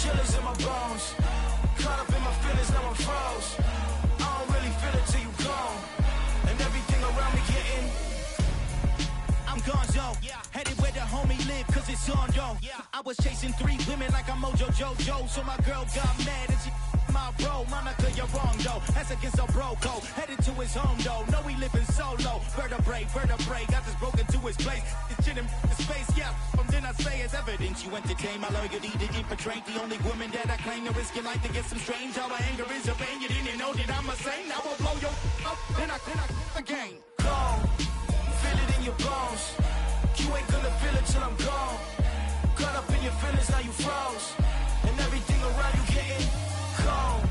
chillers in my bones. Caught up in my feelings, now I'm froze. I don't really feel it till you gone. And everything around me getting. I'm gonzo, headed where the homie live, cause it's on, yo. I was chasing 3 women like I'm Mojo Jojo, so my girl got mad and she my bro. Monica, you're wrong, though. That's against a bro code. Headed to his home, though. No, he living solo. Vertebrae, got this broken to his place. It's shit in his face, yeah. From then I say it's evidence. You entertain my loyalty to infiltrate the only woman that I claim to risk your life to get some strange. All my anger is a pain. You didn't know that I'm a saint. Now I'll blow your up. Then I again. Gone. Feel it in your bones. You ain't gonna feel it till I'm gone. Caught up in your feelings, now you froze. And everything around you getting cold.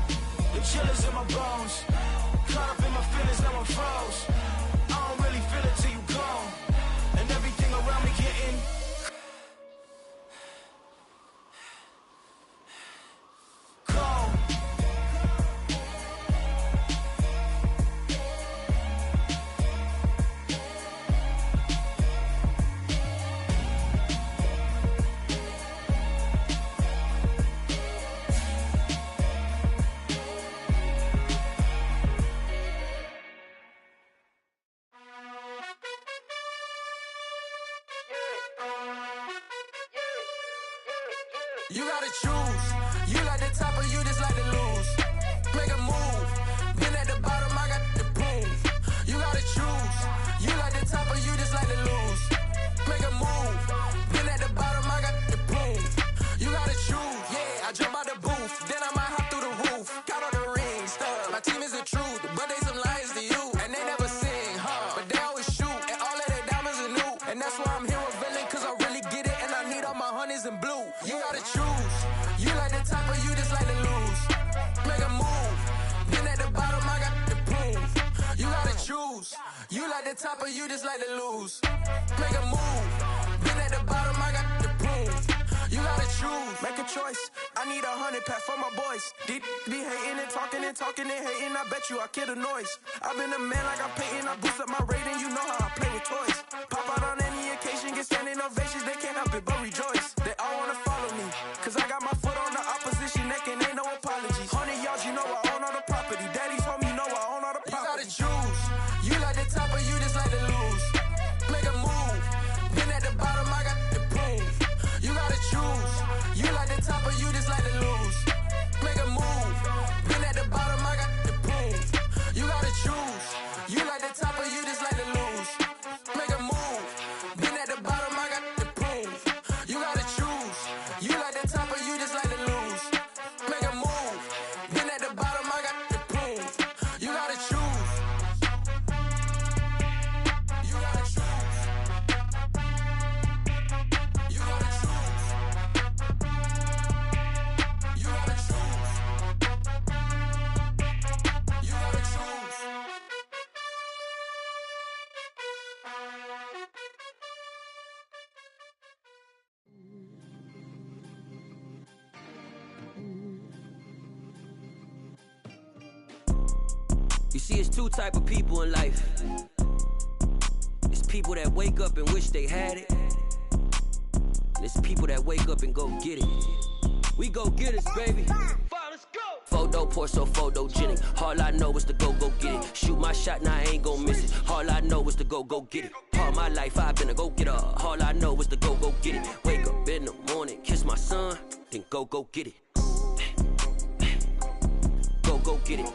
The chillers in my bones. Caught up in my feelings, now I'm froze. I don't really feel it till you gone. And everything around me getting cold. You gotta choose. You like the top or you just like to lose. Make a move. Been at the bottom, I got the proof. You gotta choose. You like the top or you just like to lose. Make a move. Been at the bottom, I got the proof. You gotta choose. Yeah, I jump out the booth. Then I might hop through the roof. Count all the rings, stuff. My team is the truth, but they some liars to you. And they never sing, but they always shoot. And all of their diamonds are new. And that's why I'm here with villain, cause I really get it. And I need all my honeys in blue. You gotta choose. You like the top or you just like to lose. Make a move. Been at the bottom, I got the proof. You gotta choose. You like the top or you just like to lose. Make a move. Been at the bottom, I got the proof. You gotta choose. Make a choice. I need 100 pack for my boys. Be hating and talking and hating. I bet you I kill the noise. I've been a man like I'm painting. I boost up my rating. You know how I play with toys. Pop out on any occasion, get standing ovations. They can't help it but rejoice. They all wanna follow me, cause I got my foot on the opposition neck and ain't no apologies. 100 yards, you know I own all the property. Daddy's home, you know I own all the property. You gotta choose. You like the top or you just like to lose. Make a move. Been at the bottom, I got the proof. You gotta choose. You like the top or you just like to lose. Make a move. Been at the bottom, I got the proof. You gotta choose. You like the top or you just like to lose. Make a move. Been at the bottom, I got the proof. You gotta choose. You like the top or you just like to lose. Make a move. Been at the bottom, I got the proof. You gotta choose. You gotta choose. You gotta choose. You gotta choose. You gotta choose. You see, it's 2 type of people in life. It's people that wake up and wish they had it. And it's people that wake up and go get it. We go get it, baby. Let's go. Photo pour so photogenic. All I know is to go get it. Shoot my shot, now I ain't gon' miss it. All I know is to go get it. All my life I've been a go getter. All I know is to go get it. Wake up in the morning, kiss my son, then go get it. Go get it.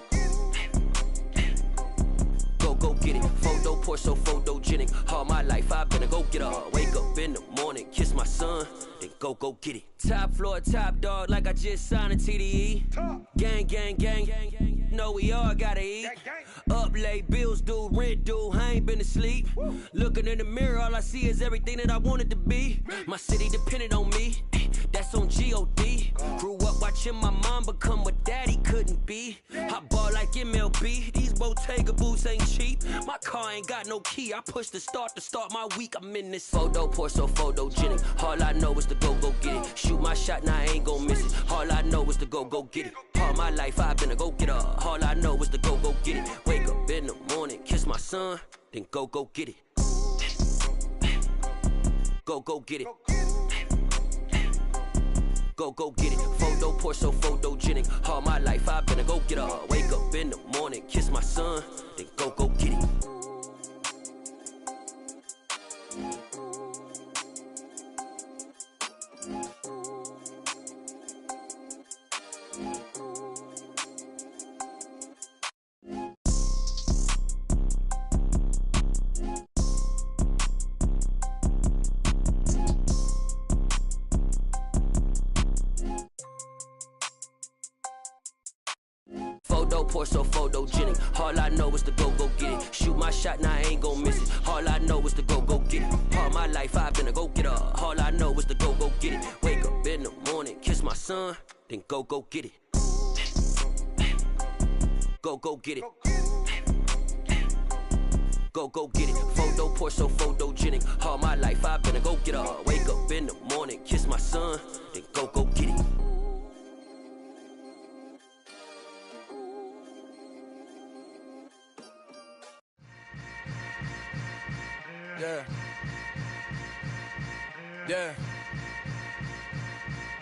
Go get it. Photo pour so photogenic. All my life I've been a go getter. Wake up in the morning, kiss my son, then go get it. Top floor, top dog, like I just signed a TDE. Gang. Know we all gotta eat. Up late, bills due, rent due, I ain't been asleep. Looking in the mirror, all I see is everything that I wanted to be. My city depended on me, that's on G.O.D. Grew up watching my mom become what daddy couldn't be. I ball like MLB, these Bottega boots ain't cheap. My car ain't got no key, I push the start to start my week. I'm in this photo pour so photogenic. All I know is to go get it. Shoot my shot, now I ain't gon' miss it. All I know is to go get it. All my life I've been a go getter. All I know is to go get it. Wake up in the morning, kiss my son, then go get it. Go get it. Go get it. Photo poor, so photogenic. All my life I've been a go-getter. Wake up in the morning, kiss my son, then go get it. Photo poor, so photogenic. All I know is to go get it. Shoot my shot, now I ain't gon' miss it. All I know is to go get it. All my life I've been a go-getter. All I know is to go get it. Wake up in the morning, kiss my son, then go get it. Go get it. Go get it. Photo poor, so photogenic. All my life I've been a go-getter. Wake up in the morning, kiss my son, then go get it. Yeah. Yeah.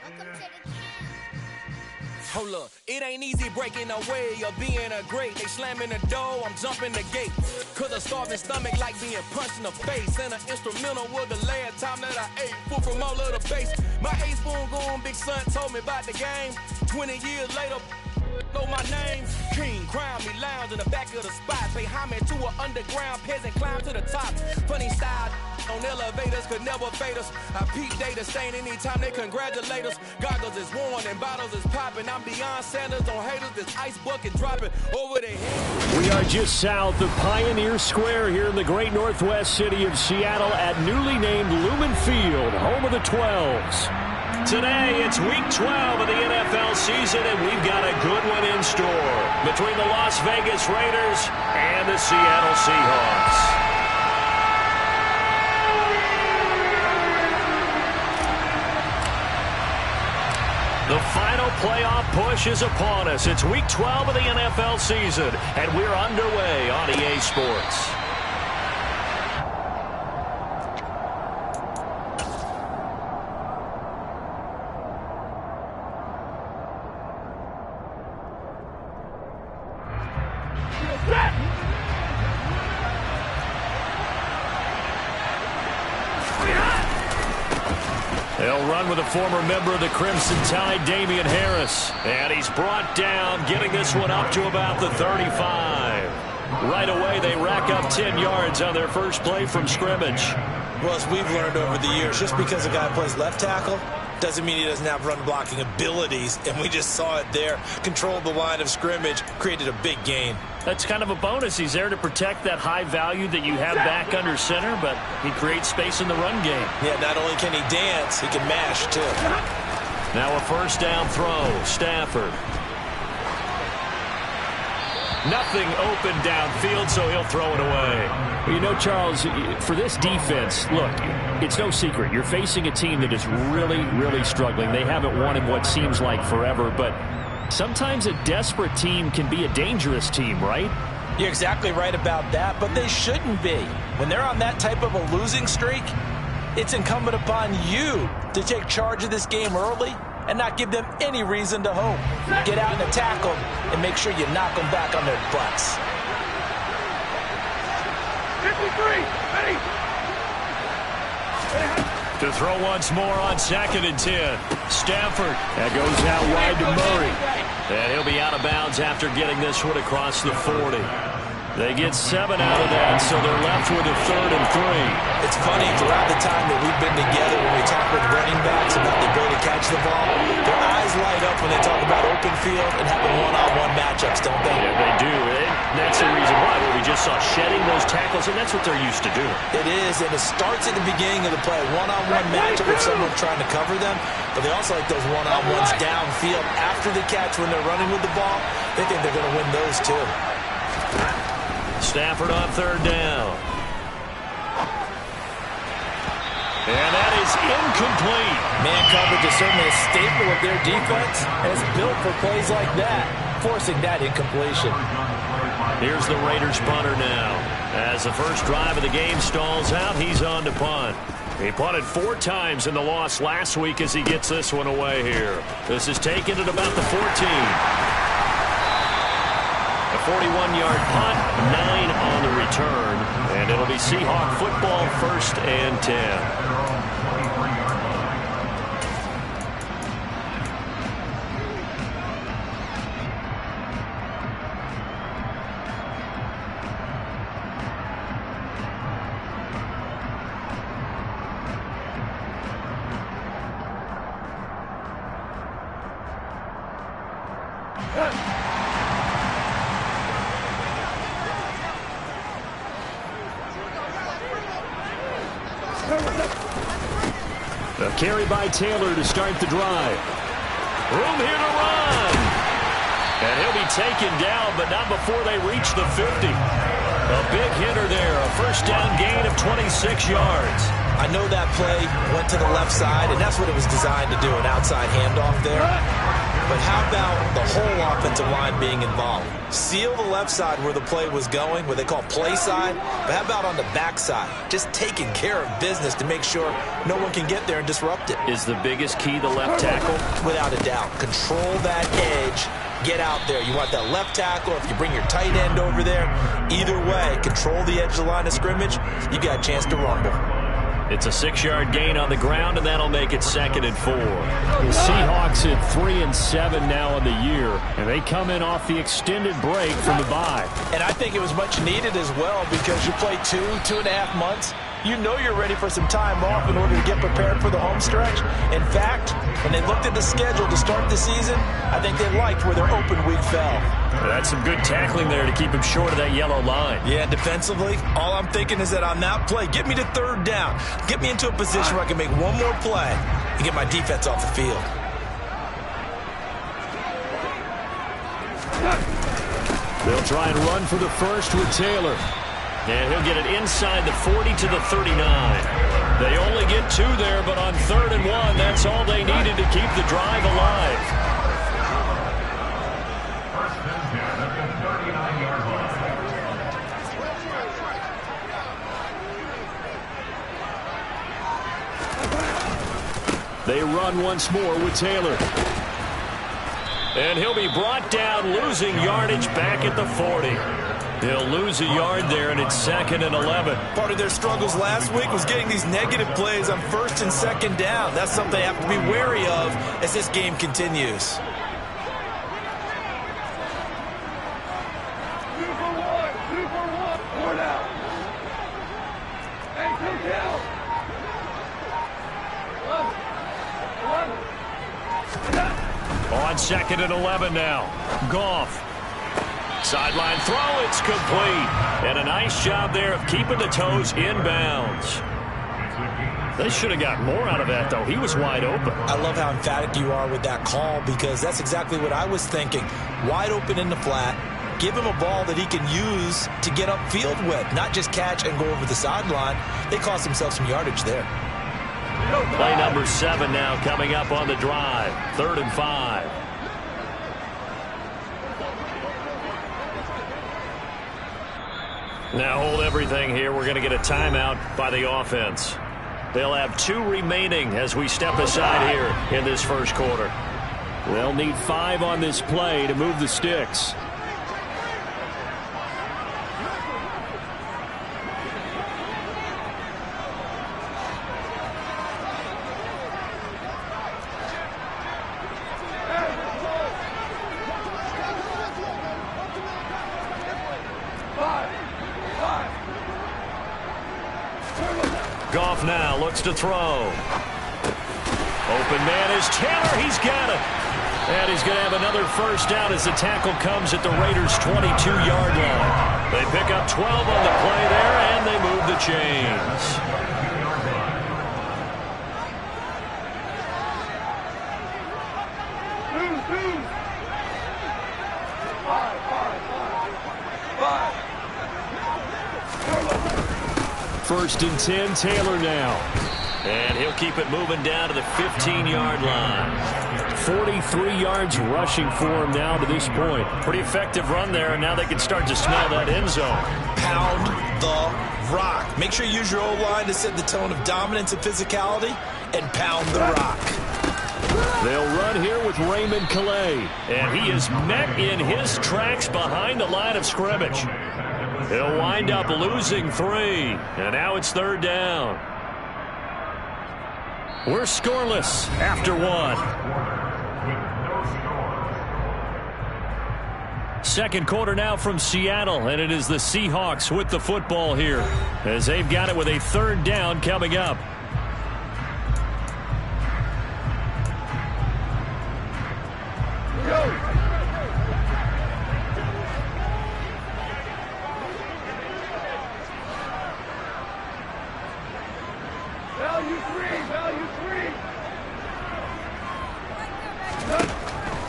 Welcome to the camp. Hold up, it ain't easy breaking away or being a great. They slamming the door, I'm jumping the gate. Cause a starving stomach like being punched in the face. And an instrumental was the last time that I ate food from all of the base. My ace spoon going, big son told me about the game. 20 years later, know my name. King, crown me, lounge in the back of the spot. Pay homage to an underground peasant, climb to the top. Funny style on elevators could never fade us. I peep data stain anytime they congratulate us. Goggles is worn and bottles is popping. I'm beyond Sanders on haters, this ice bucket dropping over their head. We are just south of Pioneer Square here in the great northwest city of Seattle at newly named Lumen Field, home of the 12s. Today, it's week 12 of the NFL season, and we've got a good one in store between the Las Vegas Raiders and the Seattle Seahawks. The final playoff push is upon us. It's week 12 of the NFL season, and we're underway on EA Sports. They'll run with a former member of the Crimson Tide, Damian Harris. And he's brought down, getting this one up to about the 35. Right away, they rack up 10 yards on their first play from scrimmage. Well, as we've learned over the years, just because a guy plays left tackle doesn't mean he doesn't have run blocking abilities. And we just saw it there. Controlled the line of scrimmage, created a big gain. That's kind of a bonus. He's there to protect that high value that you have back under center, but he creates space in the run game. Yeah, not only can he dance, he can mash, too. Now a first down throw. Stafford. Nothing open downfield, so he'll throw it away. You know, Charles, for this defense, look, it's no secret. You're facing a team that is really, really struggling. They haven't won in what seems like forever, but sometimes a desperate team can be a dangerous team, right? You're exactly right about that, but they shouldn't be. When they're on that type of a losing streak, it's incumbent upon you to take charge of this game early and not give them any reason to hope. Get out and attack them and make sure you knock them back on their butts. 53, ready. To throw once more on 2nd and 10. Stafford. That goes out wide to Murray. And he'll be out of bounds after getting this one across the 40. They get 7 out of that, so they're left with a 3rd and 3. It's funny, throughout the time that we've been together, when we talk with running backs about the ability to catch the ball, their eyes light up when they talk about open field and having one-on-one matchups, don't they? Yeah, they do. That's the reason why. We just saw shedding those tackles, and that's what they're used to doing. It is, and it starts at the beginning of the play. One-on-one matchup if someone's trying to cover them, but they also like those one-on-ones downfield after the catch when they're running with the ball. They think they're going to win those too. Stafford on 3rd down. And that is incomplete. Man coverage is certainly a staple of their defense, and it's built for plays like that, forcing that incompletion. Here's the Raiders punter now. As the first drive of the game stalls out, he's on to punt. He punted 4 times in the loss last week as he gets this one away here. This is taken at about the 14. A 41-yard punt, 9 on the return, and it'll be Seahawk football, 1st and 10. A carry by Taylor to start the drive. Room here to run. And he'll be taken down, but not before they reach the 50. A big hitter there, a first down gain of 26 yards. I know that play went to the left side, and that's what it was designed to do, an outside handoff there. But how about the whole offensive line being involved? Seal the left side where the play was going, what they call play side. But how about on the back side? Just taking care of business to make sure no one can get there and disrupt it. Is the biggest key the left tackle? Without a doubt. Control that edge. Get out there. You want that left tackle. If you bring your tight end over there, either way, control the edge of the line of scrimmage, you got a chance to rumble. It's a 6-yard gain on the ground, and that'll make it 2nd and 4. The Seahawks at 3-7 now in the year, and they come in off the extended break from the bye. And I think it was much needed as well because you play 2.5 months. You know you're ready for some time off in order to get prepared for the home stretch. In fact, when they looked at the schedule to start the season, I think they liked where their open week fell. That's some good tackling there to keep him short of that yellow line. Yeah, defensively, all I'm thinking is that on that play, get me to 3rd down. Get me into a position where I can make one more play and get my defense off the field. They'll try and run for the first with Taylor. And he'll get it inside the 40 to the 39. They only get 2 there, but on 3rd and 1, that's all they needed to keep the drive alive. They run once more with Taylor. And he'll be brought down, losing yardage back at the 40. He'll lose a yard there, and it's 2nd and 11. Part of their struggles last week was getting these negative plays on 1st and 2nd down. That's something they have to be wary of as this game continues. On 2nd and 11 now. Goff. Sideline throw, it's complete. And a nice job there of keeping the toes inbounds. They should have got more out of that, though. He was wide open. I love how emphatic you are with that call because that's exactly what I was thinking. Wide open in the flat. Give him a ball that he can use to get upfield with, not just catch and go over the sideline. They cost themselves some yardage there. Play number 7 now coming up on the drive. 3rd and 5. Now hold everything here. We're going to get a timeout by the offense. They'll have 2 remaining as we step aside here in this first quarter. They'll need 5 on this play to move the sticks. Goff now looks to throw. Open man is Taylor. He's got it. And he's going to have another first down as the tackle comes at the Raiders' 22-yard line. They pick up 12 on the play there, and they move the chains. First and 10, Taylor now. And he'll keep it moving down to the 15-yard line. 43 yards rushing for him now to this point. Pretty effective run there, and now they can start to smell that end zone. Pound the rock. Make sure you use your O-line to set the tone of dominance and physicality and pound the rock. They'll run here with Raymond Calais, and he is met in his tracks behind the line of scrimmage. He'll wind up losing 3, and now it's 3rd down. We're scoreless after 1. Second quarter now from Seattle, and it is the Seahawks with the football here as they've got it with a 3rd down coming up.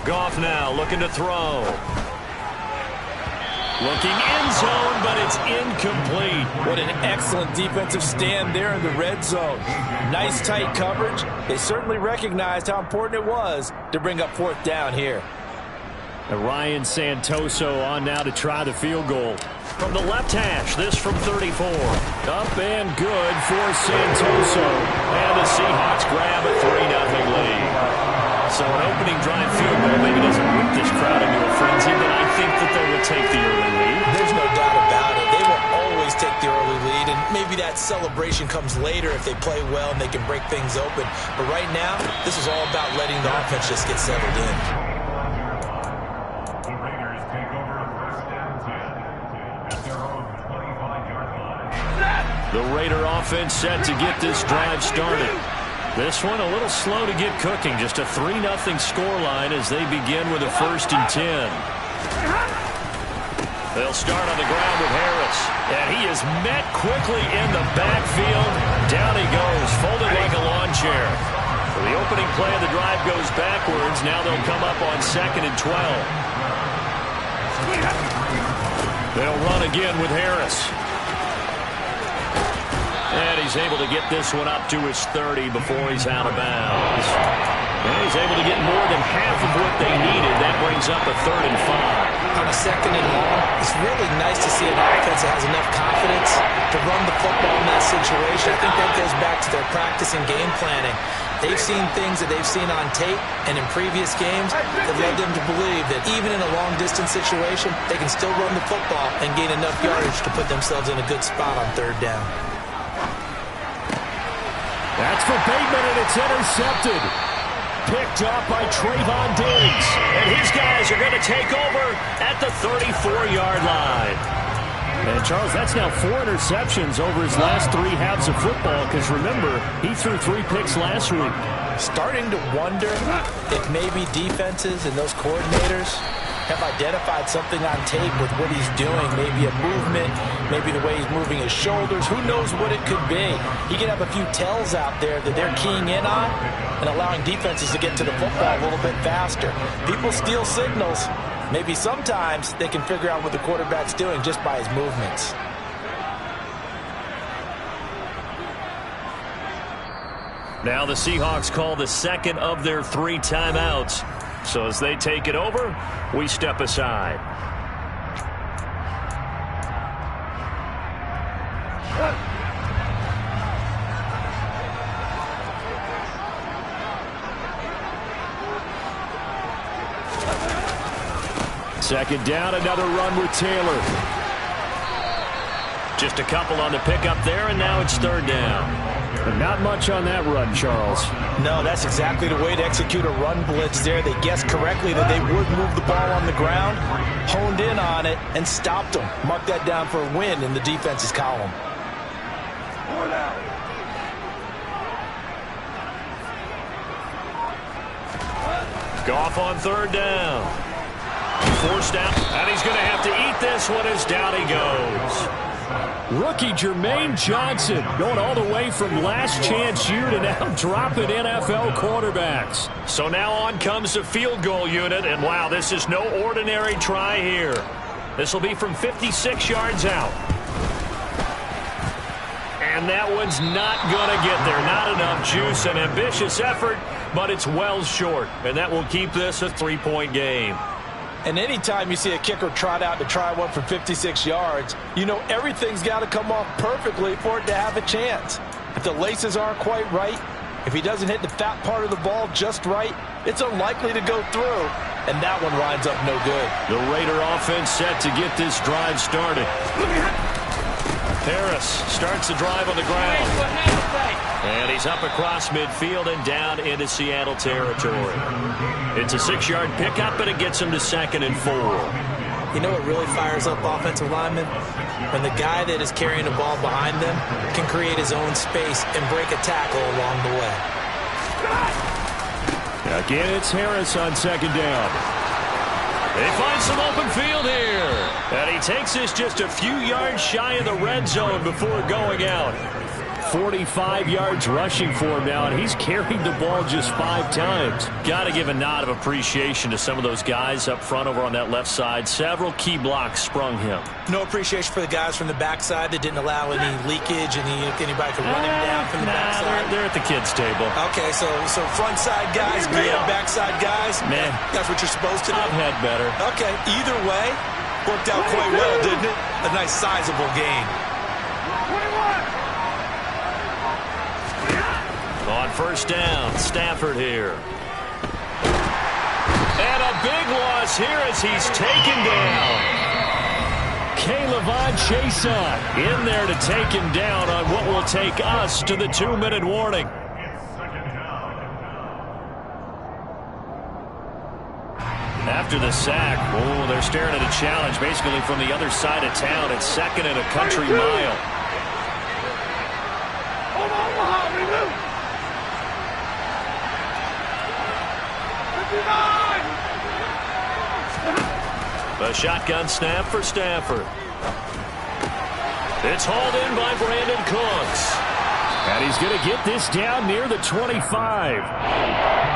Goff now looking to throw. Looking end zone, but it's incomplete. What an excellent defensive stand there in the red zone. Nice tight coverage. They certainly recognized how important it was to bring up 4th down here. And Ryan Santoso on now to try the field goal. From the left hash, this from 34. Up and good for Santoso. And the Seahawks grab a 3-0 lead. So an opening drive field goal maybe doesn't whip this crowd into a frenzy, but I think that they will take the early lead. There's no doubt about it. They will always take the early lead, and maybe that celebration comes later if they play well and they can break things open. But right now, this is all about letting the offense just get settled in. The Raiders take over 1st and 10 at their own 25-yard line. The Raider offense set to get this drive started. This one a little slow to get cooking. Just a 3-0 scoreline as they begin with a 1st and 10. They'll start on the ground with Harris. And he is met quickly in the backfield. Down he goes, folded like a lawn chair. The opening play of the drive goes backwards. Now they'll come up on 2nd and 12. They'll run again with Harris. And he's able to get this one up to his 30 before he's out of bounds. And he's able to get more than half of what they needed. That brings up a 3rd and 5. On a 2nd and long, it's really nice to see an offense that has enough confidence to run the football in that situation. I think that goes back to their practice and game planning. They've seen things that they've seen on tape and in previous games that led them to believe that even in a long-distance situation, they can still run the football and gain enough yardage to put themselves in a good spot on 3rd down. That's for Bateman, and it's intercepted. Picked up by Trayvon Diggs. And his guys are going to take over at the 34-yard line. And, Charles, that's now 4 interceptions over his last 3 halves of football, because, remember, he threw 3 picks last week. Starting to wonder if maybe defenses and those coordinators have identified something on tape with what he's doing. Maybe a movement, maybe the way he's moving his shoulders. Who knows what it could be? He could have a few tells out there that they're keying in on and allowing defenses to get to the football a little bit faster. People steal signals. Maybe sometimes they can figure out what the quarterback's doing just by his movements. Now the Seahawks call the 2nd of their 3 timeouts. So as they take it over, we step aside. Second down, another run with Taylor. Just a couple on the pickup there, and now it's 3rd down. But not much on that run, Charles. No, that's exactly the way to execute a run blitz there. They guessed correctly that they would move the ball on the ground, honed in on it, and stopped them. Mark that down for a win in the defense's column. Goff on 3rd down. Forced out, and he's going to have to eat this one as down he goes. Rookie Jermaine Johnson going all the way from last chance U to now dropping NFL quarterbacks. So now on comes the field goal unit, and wow, this is no ordinary try here. This will be from 56 yards out. And that one's not going to get there. Not enough juice. An ambitious effort, but it's well short. And that will keep this a 3-point game. And anytime you see a kicker trot out to try one from 56 yards, you know everything's got to come off perfectly for it to have a chance. If the laces aren't quite right, if he doesn't hit the fat part of the ball just right, it's unlikely to go through. And that one winds up no good. The Raider offense set to get this drive started. Harris starts the drive on the ground. And he's up across midfield and down into Seattle territory. It's a 6-yard pickup, and it gets him to 2nd and 4. You know what really fires up offensive linemen? When the guy that is carrying the ball behind them can create his own space and break a tackle along the way. Again, it's Harris on 2nd down. They find some open field here. And he takes this just a few yards shy of the red zone before going out. 45 yards rushing for him now, and he's carried the ball just 5 times. Got to give a nod of appreciation to some of those guys up front over on that left side. Several key blocks sprung him. No appreciation for the guys from the backside that didn't allow any leakage and anybody could run him down from the backside. They're at the kids' table. Okay, so front side guys, good, backside guys. Man, that's what you're supposed to do. I've had better. Okay, either way, worked out quite well, didn't it? A nice sizable gain. On 1st down, Stafford here. And a big loss here as he's taken down. K'Lavon Chaisson in there to take him down on what will take us to the 2-minute warning. After the sack, they're staring at a challenge basically from the other side of town. It's 2nd and a country mile. A shotgun snap for Stafford. It's hauled in by Brandon Cooks. And he's going to get this down near the 25.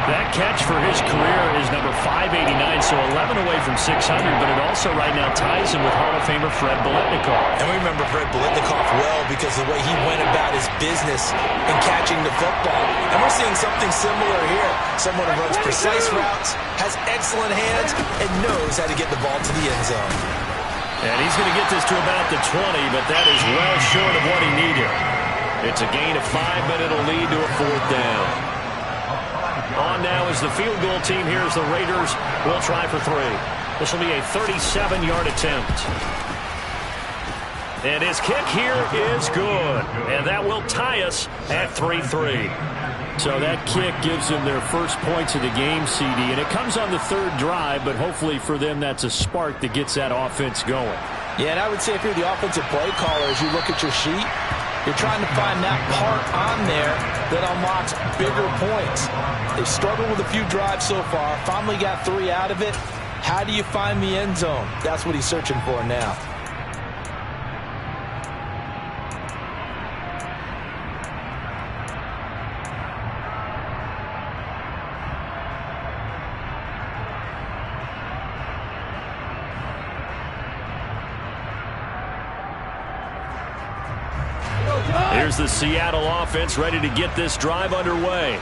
That catch for his career is number 589, so 11 away from 600, but it also right now ties him with Hall of Famer Fred Biletnikoff. And we remember Fred Biletnikoff well because of the way he went about his business in catching the football. And we're seeing something similar here. Someone who runs precise routes, has excellent hands, and knows how to get the ball to the end zone. And he's going to get this to about the 20, but that is well short of what he needed. It's a gain of 5, but it'll lead to a 4th down. On now is the field goal team. Here's the Raiders. We'll try for 3. This will be a 37-yard attempt. And his kick here is good. And that will tie us at 3-3. So that kick gives them their first points of the game, CD. And it comes on the 3rd drive, but hopefully for them that's a spark that gets that offense going. Yeah, and I would say if you're the offensive play caller, as you look at your sheet, you're trying to find that part on there that unlocks bigger points. They've struggled with a few drives so far. Finally got 3 out of it. How do you find the end zone? That's what he's searching for now. Here's the Seattle offense ready to get this drive underway.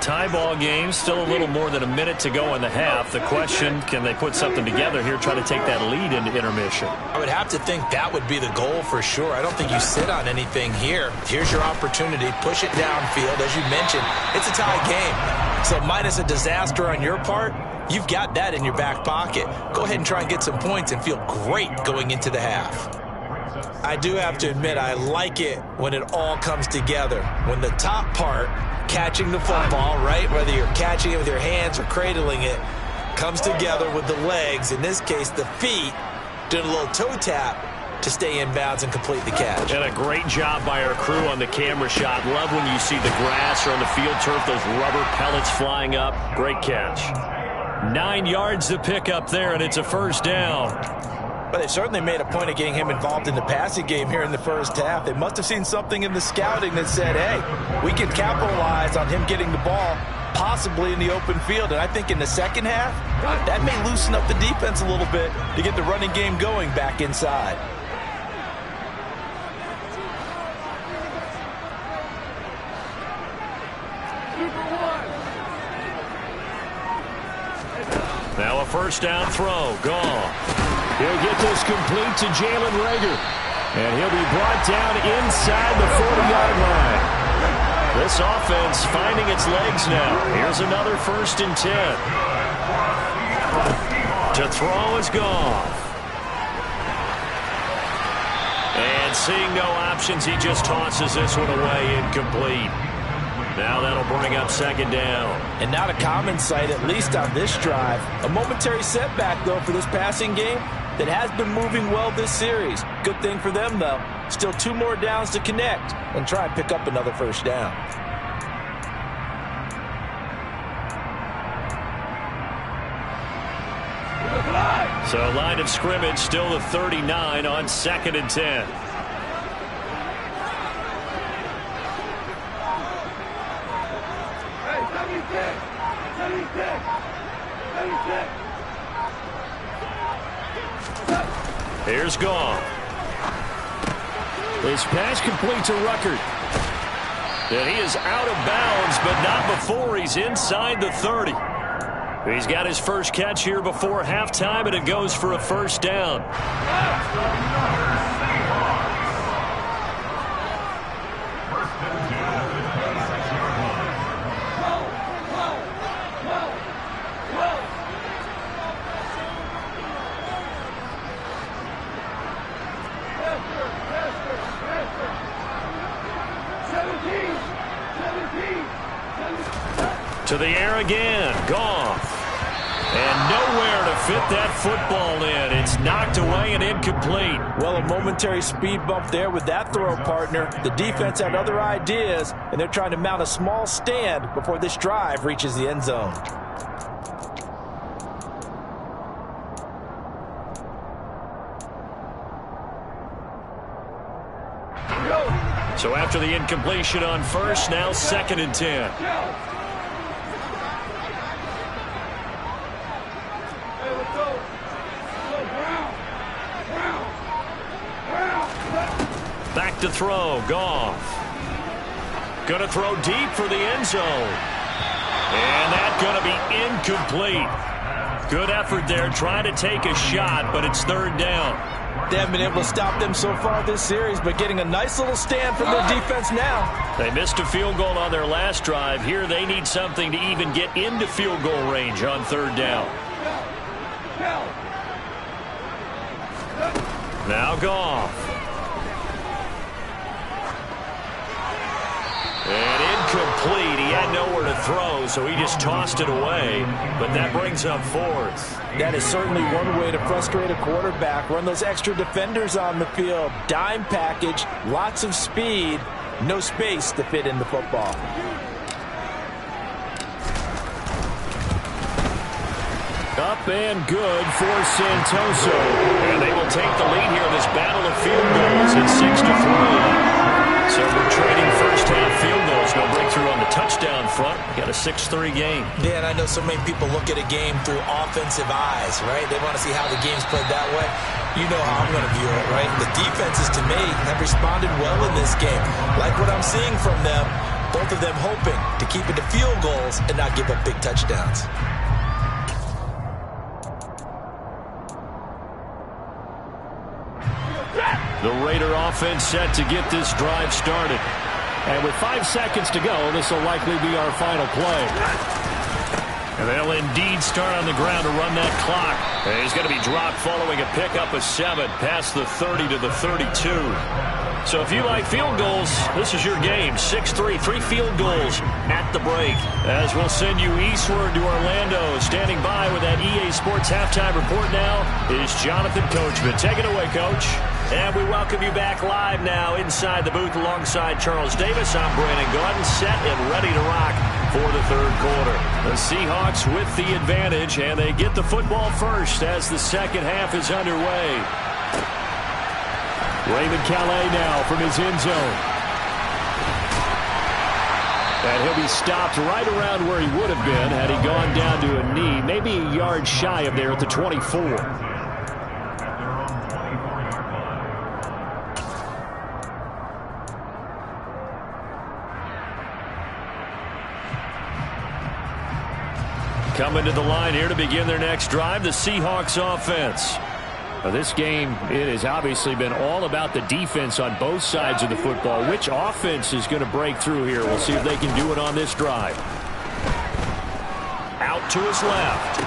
Tie ball game, still a little more than a minute to go in the half. The question, can they put something together here, try to take that lead into intermission? I would have to think that would be the goal for sure. I don't think you sit on anything here. Here's your opportunity. Push it downfield. As you mentioned, it's a tie game. So minus a disaster on your part, you've got that in your back pocket. Go ahead and try and get some points and feel great going into the half. I do have to admit, I like it when it all comes together. When the top part, catching the football, right, whether you're catching it with your hands or cradling it, comes together with the legs, in this case the feet, doing a little toe tap to stay in bounds and complete the catch. And a great job by our crew on the camera shot. Love when you see the grass or on the field turf, those rubber pellets flying up. Great catch. 9 yards to pick up there, and it's a 1st down. But they certainly made a point of getting him involved in the passing game here in the first half. They must have seen something in the scouting that said, hey, we can capitalize on him getting the ball possibly in the open field. And I think in the second half, that may loosen up the defense a little bit to get the running game going back inside. Now a a first down throw. Gone. He'll get this complete to Jalen Reagor. And he'll be brought down inside the 40-yard line. This offense finding its legs now. Here's another 1st and 10. To throw is gone. And seeing no options, he just tosses this one away, incomplete. Now that'll bring up 2nd down. And not a common sight, at least on this drive. A momentary setback, though, for this passing game that has been moving well this series. Good thing for them, though. Still 2 more downs to connect and try and pick up another 1st down. So line of scrimmage still the 39 on 2nd and 10. Here's Goff. His pass complete to Ruckert. And he is out of bounds, but not before he's inside the 30. He's got his first catch here before halftime, and it goes for a 1st down. To the air again. Goff. And nowhere to fit that football in. It's knocked away and incomplete. Well, a momentary speed bump there with that throw, partner. The defense had other ideas, and they're trying to mount a small stand before this drive reaches the end zone. So after the incompletion on 1st, now 2nd and 10. Back to throw. Goff. Going to throw deep for the end zone. And that's going to be incomplete. Good effort there trying to take a shot, but it's 3rd down. They haven't been able to stop them so far this series, but getting a nice little stand from their defense now. They missed a field goal on their last drive. Here they need something to even get into field goal range on 3rd down. Now Goff. And incomplete. He had nowhere to throw, so he just tossed it away. But that brings up 4th. That is certainly one way to frustrate a quarterback. Run those extra defenders on the field. Dime package, lots of speed, no space to fit in the football. Up and good for Santoso. And they will take the lead here in this battle of field goals at 6-3. So we're trading first half field goals. No breakthrough on the touchdown front. Got a 6-3 game. Yeah, and I know so many people look at a game through offensive eyes, right? They want to see how the game's played that way. You know how I'm going to view it, right? The defenses, to me, have responded well in this game. Like what I'm seeing from them, both of them hoping to keep it to field goals and not give up big touchdowns. The Raider offense set to get this drive started. And with 5 seconds to go, this will likely be our final play. And they'll indeed start on the ground to run that clock. And he's going to be dropped following a pickup of 7 past the 30 to the 32. So if you like field goals, this is your game. 6-3, 3 field goals at the break. As we'll send you eastward to Orlando. Standing by with that EA Sports halftime report now is Jonathan Coachman. Take it away, Coach. And we welcome you back live now inside the booth alongside Charles Davis. I'm Brandon Gordon, set and ready to rock for the 3rd quarter. The Seahawks with the advantage, and they get the football first as the 2nd half is underway. Raymond Calais now from his end zone. And he'll be stopped right around where he would have been had he gone down to a knee, maybe a yard shy of there at the 24. Coming to the line here to begin their next drive, the Seahawks offense. Now, this game, it has obviously been all about the defense on both sides of the football. Which offense is going to break through here? We'll see if they can do it on this drive. Out to his left.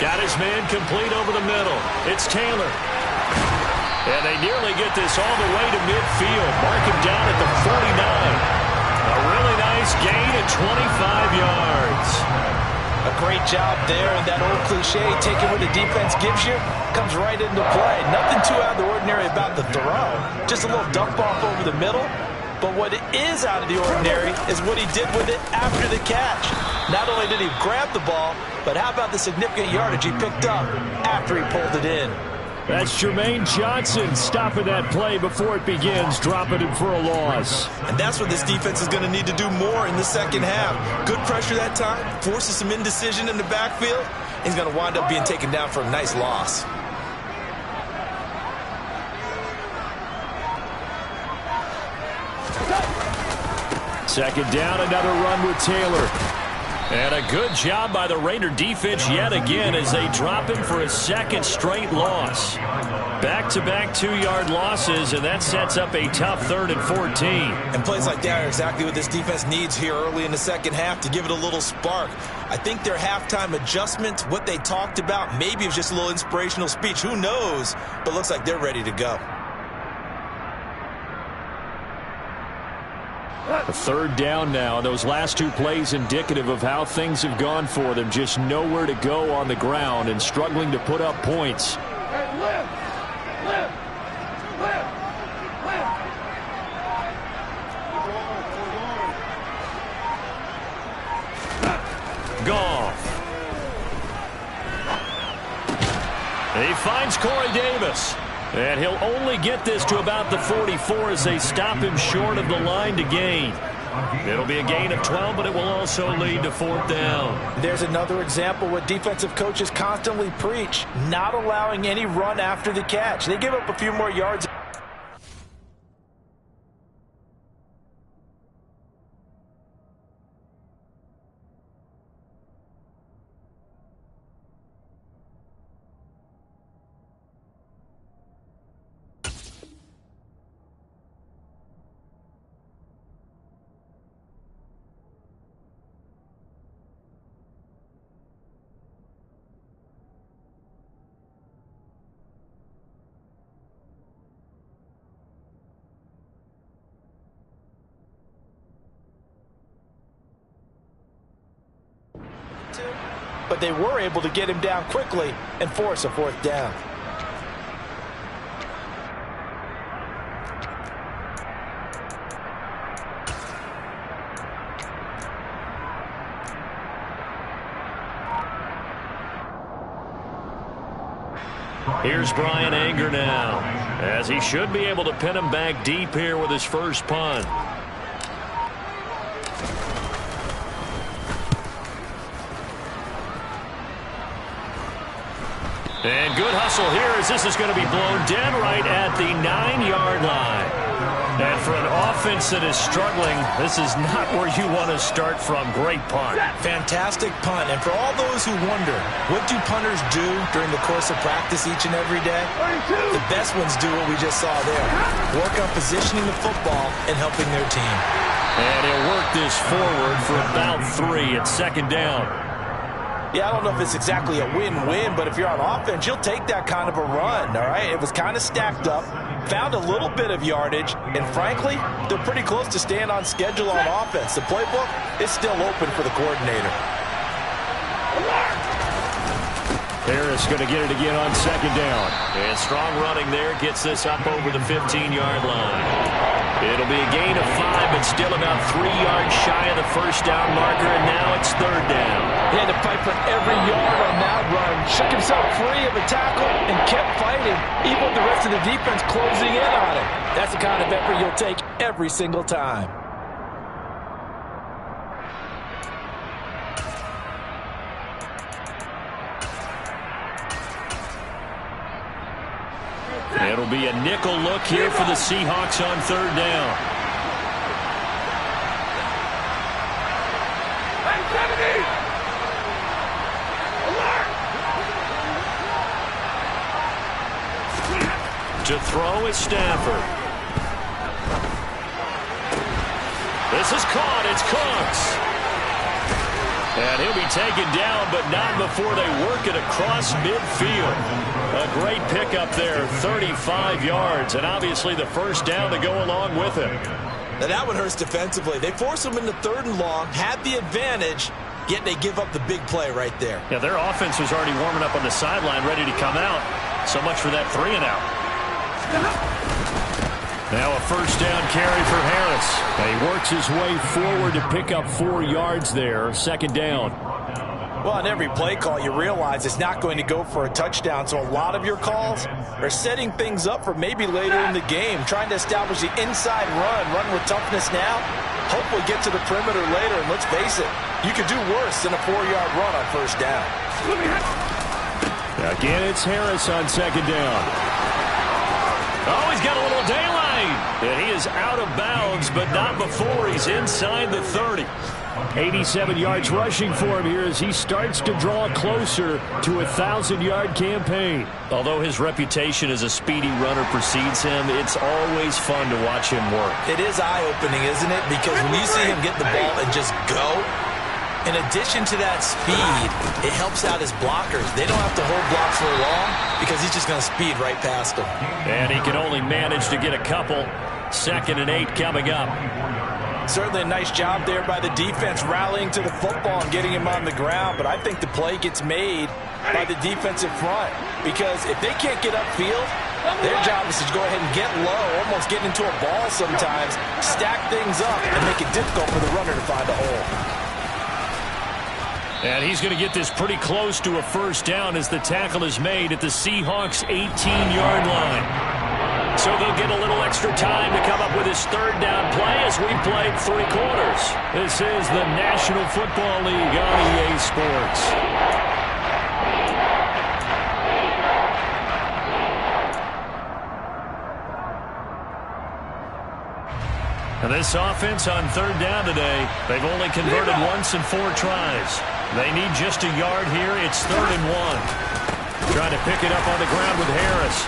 Got his man complete over the middle. It's Taylor. And they nearly get this all the way to midfield. Mark him down at the 49. A really nice gain at 25 yards. A great job there, and that old cliche, taking what the defense gives you, comes right into play. Nothing too out of the ordinary about the throw. Just a little dump off over the middle. But what is out of the ordinary is what he did with it after the catch. Not only did he grab the ball, but how about the significant yardage he picked up after he pulled it in? That's Jermaine Johnson stopping that play before it begins, dropping him for a loss. And that's what this defense is going to need to do more in the second half. Good pressure that time, forces some indecision in the backfield. He's going to wind up being taken down for a nice loss. Second down, another run with Taylor. And a good job by the Raider defense yet again as they drop him for a second straight loss. Back-to-back 2-yard losses, and that sets up a tough 3rd and 14. And plays like that are exactly what this defense needs here early in the second half to give it a little spark. I think their halftime adjustment, what they talked about, maybe it was just a little inspirational speech. Who knows? But looks like they're ready to go. A 3rd down now. Those last 2 plays indicative of how things have gone for them. Just nowhere to go on the ground and struggling to put up points. Goff. He finds Corey Davis. And he'll only get this to about the 44 as they stop him short of the line to gain. It'll be a gain of 12, but it will also lead to 4th down. There's another example what defensive coaches constantly preach, not allowing any run after the catch. They give up a few more yards. But they were able to get him down quickly and force a 4th down. Here's Brian Anger now, as he should be able to pin him back deep here with his first punt. And good hustle here as this is going to be blown dead right at the 9-yard line. And for an offense that is struggling, this is not where you want to start from. Great punt. Fantastic punt. And for all those who wonder, what do punters do during the course of practice each and every day? The best ones do what we just saw there. Work on positioning the football and helping their team. And he'll work this forward for about 3 at 2nd down. Yeah, I don't know if it's exactly a win-win, but if you're on offense, you'll take that kind of a run, all right? It was kind of stacked up, found a little bit of yardage, and frankly, they're pretty close to staying on schedule on offense. The playbook is still open for the coordinator. Harris going to get it again on 2nd down. And strong running there gets this up over the 15-yard line. It'll be a gain of 5, but still about 3 yards shy of the 1st down marker, and now it's 3rd down. He had to fight for every yard on that run. Shook himself free of a tackle and kept fighting, even with the rest of the defense closing in on him. That's the kind of effort you'll take every single time. It'll be a nickel look here for the Seahawks on 3rd down. To throw is Stafford. This is caught. It's Cooks. And he'll be taken down, but not before they work it across midfield. A great pickup there, 35 yards, and obviously the first down to go along with it. Now that one hurts defensively. They force them into 3rd and long, had the advantage, yet they give up the big play right there. Yeah, their offense was already warming up on the sideline, ready to come out. So much for that 3 and out. Now a first down carry for Harris. And he works his way forward to pick up 4 yards there. 2nd down. Well, on every play call, you realize it's not going to go for a touchdown. So a lot of your calls are setting things up for maybe later in the game, trying to establish the inside run with toughness now, hopefully get to the perimeter later. And let's face it, you could do worse than a 4-yard run on first down. Again, it's Harris on 2nd down. Oh, he's got a little daylight. And he is out of bounds, but not before he's inside the 30. 87 yards rushing for him here as he starts to draw closer to a 1,000-yard campaign. Although his reputation as a speedy runner precedes him, it's always fun to watch him work. It is eye-opening, isn't it? Because when you see him get the ball and just go, in addition to that speed, it helps out his blockers. They don't have to hold blocks for long because he's just going to speed right past them. And he can only manage to get a couple. 2nd and 8 coming up. Certainly a nice job there by the defense rallying to the football and getting him on the ground. But I think the play gets made by the defensive front because if they can't get upfield, their job is to go ahead and get low, almost get into a ball sometimes, stack things up, and make it difficult for the runner to find a hole. And he's going to get this pretty close to a first down as the tackle is made at the Seahawks' 18-yard line. So they'll get a little extra time to come up with his 3rd down play as we played 3 quarters. This is the National Football League on EA Sports. And this offense on 3rd down today, they've only converted once in 4 tries. They need just a yard here. It's 3rd and 1. Trying to pick it up on the ground with Harris.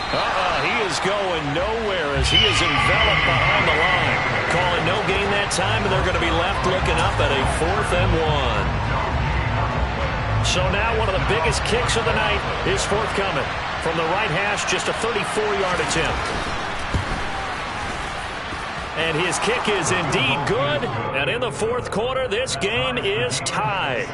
He is going nowhere as he is enveloped behind the line. Calling no gain that time, and they're going to be left looking up at a 4th and 1. So now one of the biggest kicks of the night is forthcoming. From the right hash, just a 34-yard attempt. And his kick is indeed good. And in the 4th quarter, this game is tied.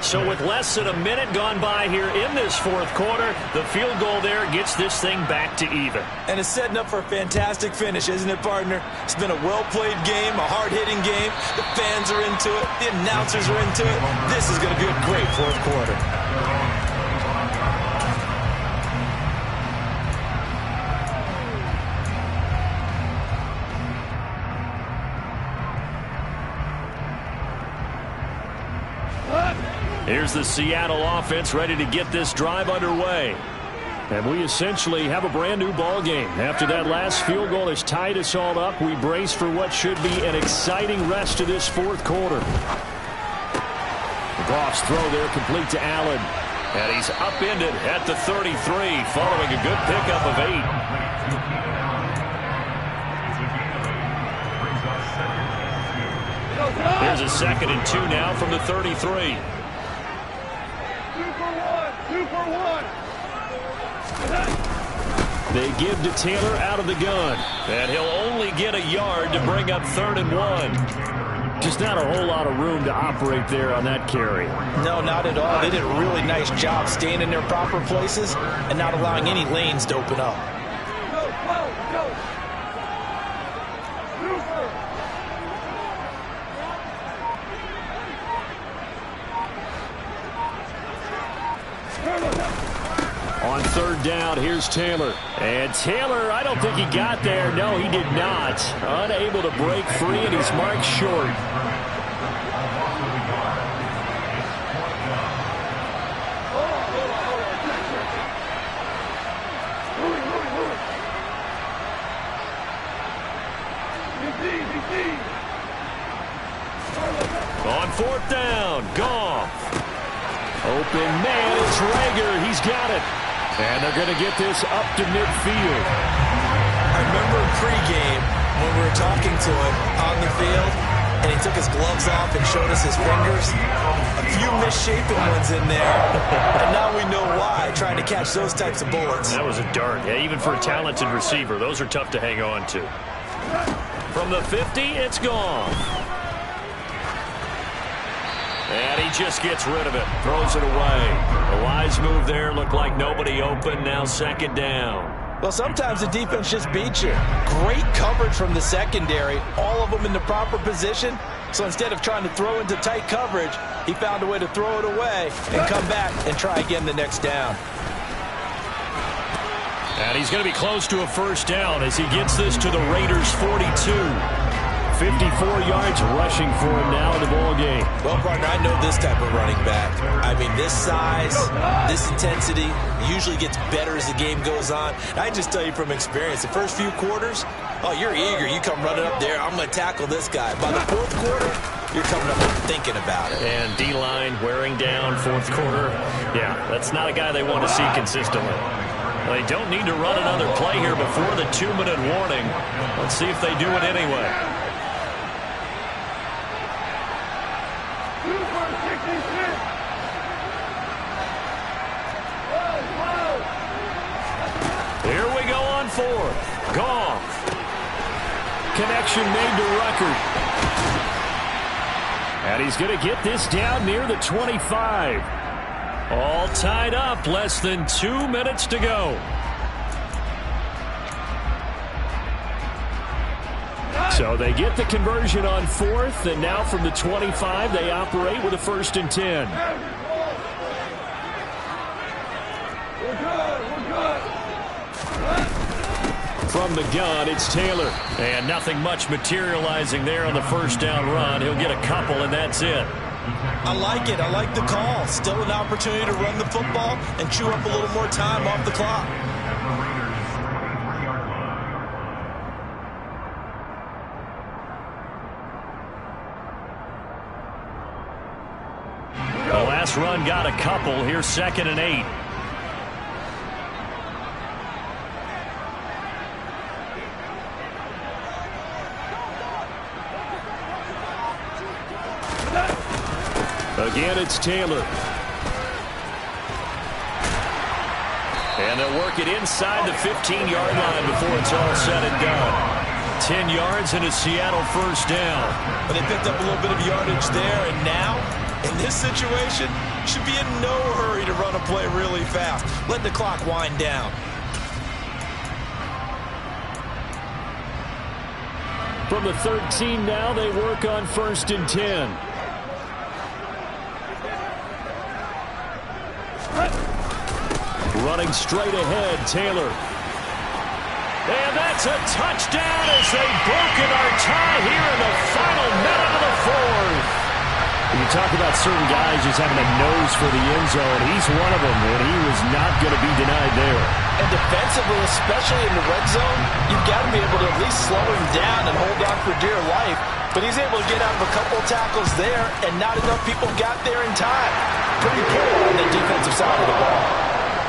So with less than a minute gone by here in this 4th quarter, the field goal there gets this thing back to even. And it's setting up for a fantastic finish, isn't it, partner? It's been a well-played game, a hard-hitting game. The fans are into it. The announcers are into it. This is going to be a great 4th quarter. Here's the Seattle offense ready to get this drive underway. And we essentially have a brand new ball game. After that last field goal has tied us all up, we brace for what should be an exciting rest to this 4th quarter. Goff's throw there complete to Allen. And he's upended at the 33 following a good pickup of 8. Here's a 2nd and 2 now from the 33. 2 for 1. They give to Taylor out of the gun. And he'll only get a yard to bring up 3rd and 1. Just not a whole lot of room to operate there on that carry. No, not at all. They did a really nice job staying in their proper places and not allowing any lanes to open up. Go, go, go. On 3rd down, here's Taylor. And Taylor, I don't think he got there. No, he did not. Unable to break free, and he's marked short. On 4th down, Goff. Open man, it's Rager. He's got it. And they're going to get this up to midfield. I remember pregame when we were talking to him on the field, and he took his gloves off and showed us his fingers. A few misshapen ones in there, and now we know why, trying to catch those types of bullets. That was a dart. Yeah, even for a talented receiver, those are tough to hang on to. From the 50, it's gone. And he just gets rid of it, throws it away. A wise move there, looked like nobody open, now second down. Well, sometimes the defense just beats you. Great coverage from the secondary, all of them in the proper position. So instead of trying to throw into tight coverage, he found a way to throw it away and come back and try again the next down. And he's going to be close to a first down as he gets this to the Raiders' 42. 54 yards rushing for him now in the ball game. Well, partner, I know this type of running back. I mean, this size, this intensity usually gets better as the game goes on. I just tell you from experience, the first few quarters, oh, you're eager. You come running up there, I'm going to tackle this guy. By the fourth quarter, you're coming up and thinking about it. And D-line wearing down fourth quarter. Yeah, that's not a guy they want to see consistently. They don't need to run another play here before the 2-minute warning. Let's see if they do it anyway. Here we go on fourth. Goff. Connection made to Ruckert. And he's going to get this down near the 25. All tied up. Less than 2 minutes to go. So they get the conversion on fourth, and now from the 25, they operate with a 1st and 10. From the gun, it's Taylor. And nothing much materializing there on the first down run. He'll get a couple, and that's it. I like it. I like the call. Still an opportunity to run the football and chew up a little more time off the clock. The last run got a couple. Here's 2nd and 8. Again, it's Taylor. And they'll work it inside the 15-yard line before it's all said and done. 10 yards and a Seattle first down. But they picked up a little bit of yardage there, and now, in this situation, should be in no hurry to run a play really fast. Let the clock wind down. From the 13 now, they work on 1st and 10. Running straight ahead, Taylor. And that's a touchdown as they've broken our tie here in the final minute of the fourth. You talk about certain guys just having a nose for the end zone. He's one of them, and he was not going to be denied there. And defensively, especially in the red zone, you've got to be able to at least slow him down and hold on for dear life. But he's able to get out of a couple tackles there, and not enough people got there in time. Pretty poor on the defensive side of the ball.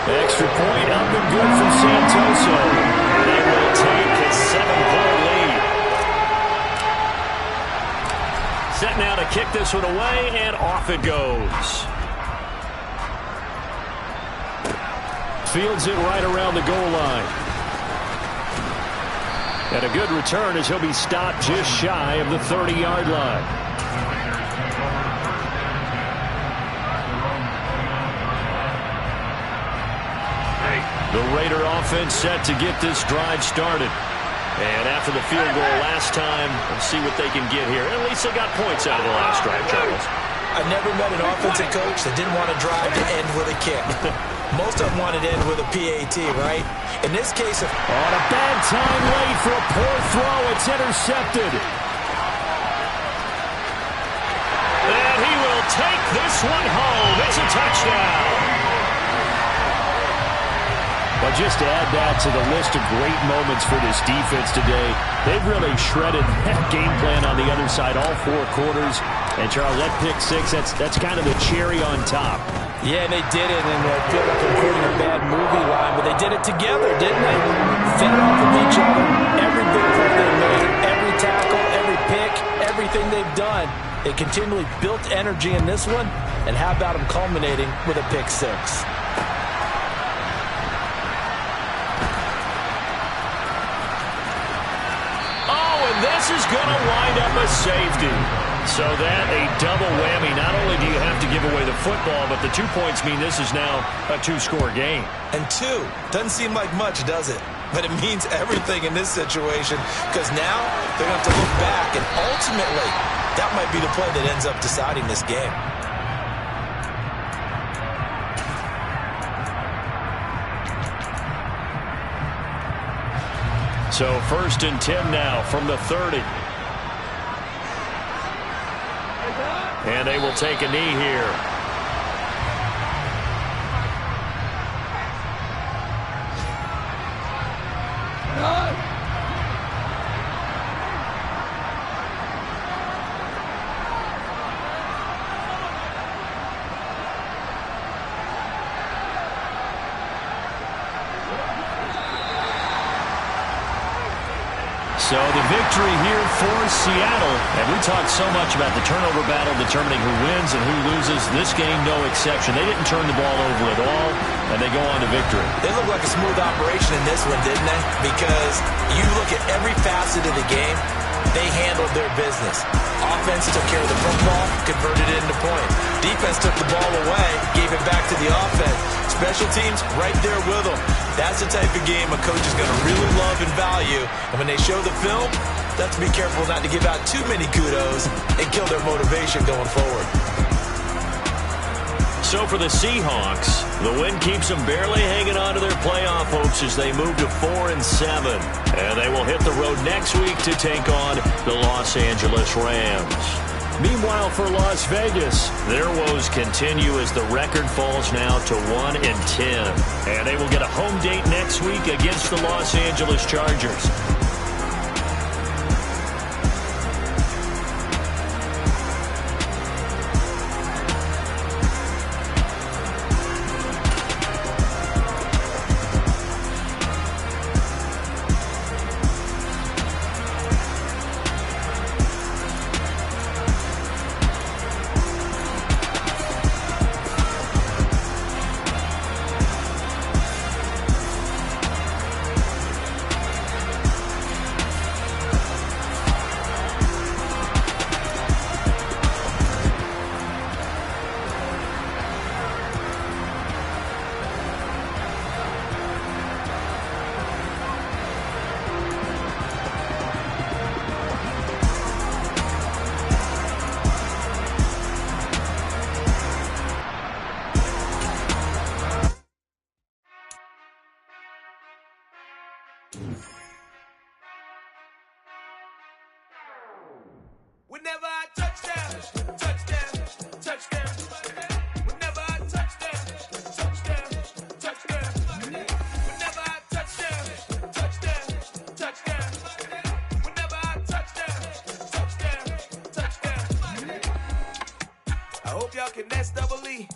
Extra point up and good from Santoso. And they will take a 7-point lead. Set now to kick this one away, and off it goes. Fields it right around the goal line. And a good return as he'll be stopped just shy of the 30-yard line. The Raider offense set to get this drive started. And after the field goal last time, let's see what they can get here. At least they got points out of the last drive, Charles. I've never met an offensive coach that didn't want to drive to end with a kick. Most of them wanted to end with a PAT, right? In this case, on a bad time late for a poor throw, it's intercepted. And he will take this one home. It's a touchdown. But just to add that to the list of great moments for this defense today, they've really shredded that game plan on the other side all 4 quarters. And, Charles, that pick 6, that's kind of the cherry on top. Yeah, they did it, and I feel like I'm quoting a bad movie line, but they did it together, didn't they? Fed off of each other. Every big play they made, every tackle, every pick, everything they've done. They continually built energy in this one, and how about them culminating with a pick six? This is going to wind up a safety. So that a double whammy. Not only do you have to give away the football, but the 2 points mean this is now a two-score game. And 2 doesn't seem like much, does it? But it means everything in this situation, because now they're going to have to look back, and ultimately that might be the play that ends up deciding this game. So 1st and 10 now from the 30. And they will take a knee here. So the victory here for Seattle. And we talked so much about the turnover battle determining who wins and who loses. This game, no exception. They didn't turn the ball over at all, and they go on to victory. They look like a smooth operation in this one, didn't they? Because you look at every facet of the game, they handled their business. Offense took care of the football, converted it into point. Defense took the ball away, gave it back to the offense. Special teams right there with them. That's the type of game a coach is going to really love and value. And when they show the film, they have to be careful not to give out too many kudos and kill their motivation going forward. So for the Seahawks, the win keeps them barely hanging on to their playoff hopes as they move to 4-7. And they will hit the road next week to take on the Los Angeles Rams. Meanwhile, for Las Vegas, their woes continue as the record falls now to 1-10. And they will get a home date next week against the Los Angeles Chargers. Whenever I touchdown, touchdown, touchdown. Whenever I touchdown, touchdown, touchdown. Whenever I touchdown, touchdown, touchdown. Whenever I touchdown, touchdown, touchdown. I hope y'all can nest double E.